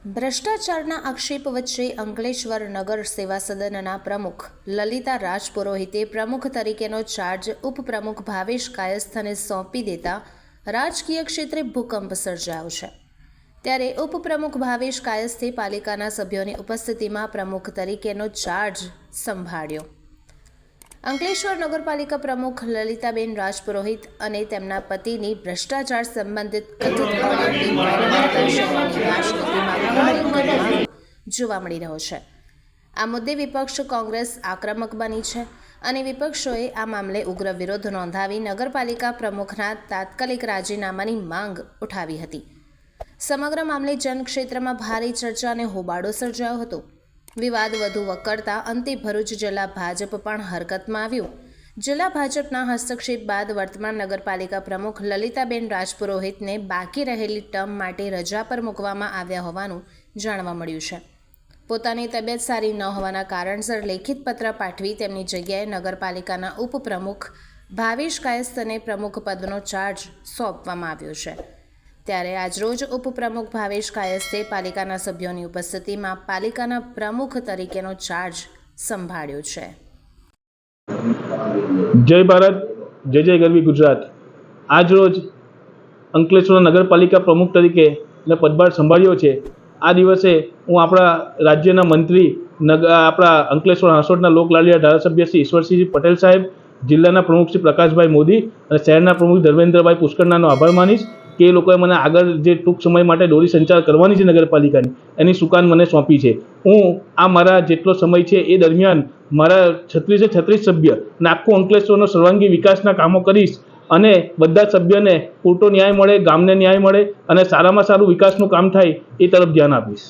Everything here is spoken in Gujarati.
ભ્રષ્ટાચારના આક્ષેપ વચ્ચે અંકલેશ્વર નગર સેવા સદનના પ્રમુખ લલિતા રાજપુરોહિતે પ્રમુખ તરીકેનો ચાર્જ ઉપપ્રમુખ ભાવેશ કાયસ્થને સોંપી દેતા રાજકીય ક્ષેત્રે ભૂકંપ સર્જાયો છે। ત્યારે ઉપપ્રમુખ ભાવેશ કાયસ્થે પાલિકાના સભ્યોની ઉપસ્થિતિમાં પ્રમુખ તરીકેનો ચાર્જ સંભાળ્યો। અંકલેશ્વર નગરપાલિકા પ્રમુખ લલિતાબેન રાજપુરોહિત અને તેમના પતિની ભ્રષ્ટાચાર સંબંધિત કથિત જોવા મળી રહ્યો છે। આ મુદ્દે વિપક્ષ કોંગ્રેસ આક્રમક બની છે અને વિપક્ષોએ આ મામલે ઉગ્ર વિરોધ નોંધાવી નગરપાલિકા પ્રમુખના તાત્કાલિક રાજીનામાની માંગ ઉઠાવી હતી। સમગ્ર મામલે જનક્ષેત્રમાં ભારે ચર્ચા અને હોબાળો સર્જાયો હતો। વિવાદ વધુ વકરતા અંતે ભરૂચ જિલ્લા ભાજપ પણ હરકતમાં આવ્યું। જિલ્લા ભાજપના હસ્તક્ષેપ બાદ વર્તમાન નગરપાલિકા પ્રમુખ લલિતાબેન રાજપુરોહિતને બાકી રહેલી ટર્મ માટે રજા પર મૂકવામાં આવ્યા હોવાનું જાણવા મળ્યું છે। પોતાની તબિયત સારી ન હોવાના કારણસર લેખિત પત્ર પાઠવી તેમની જગ્યાએ નગરપાલિકાના ઉપપ્રમુખ ભાવેશ કાયસ્થને પ્રમુખ પદનો ચાર્જ સોંપવામાં આવ્યો છે। ત્યારે આજરોજ ઉપપ્રમુખ ભાવેશ કાયસ્થે પાલિકાના સભ્યોની ઉપસ્થિતિમાં પાલિકાના પ્રમુખ તરીકેનો ચાર્જ સંભાળ્યો છે। જય ભારત, જય જય ગરવી ગુજરાત। આજરોજ અંકલેશ્વર નગરપાલિકા પ્રમુખ તરીકે મેં પદભાર સંભાળ્યો છે। આ દિવસે હું આપણા રાજ્યના મંત્રી આપણા અંકલેશ્વર હાંસોટના લોકલાડીલા ધારાસભ્ય શ્રી ઈશ્વરસિંહ પટેલ સાહેબ, જિલ્લાના પ્રમુખ શ્રી પ્રકાશભાઈ મોદી અને શહેરના પ્રમુખ ધર્મેન્દ્રભાઈ પુષ્કરનાનો આભાર માનીશ કે એ લોકોએ મને આગળ જે ટૂંક સમય માટે દોરી સંચાર કરવાની છે નગરપાલિકાની, એની સુકાન મને સોંપી છે। હું આ મારા જેટલો સમય છે એ દરમિયાન મારા 36 સભ્ય અને આખું અંકલેશ્વરનો સર્વાંગી વિકાસના કામો કરીશ અને બધા સભ્યને પૂરતો ન્યાય મળે, ગામને ન્યાય મળે અને સારામાં સારું વિકાસનું કામ થાય એ તરફ ધ્યાન આપીશ।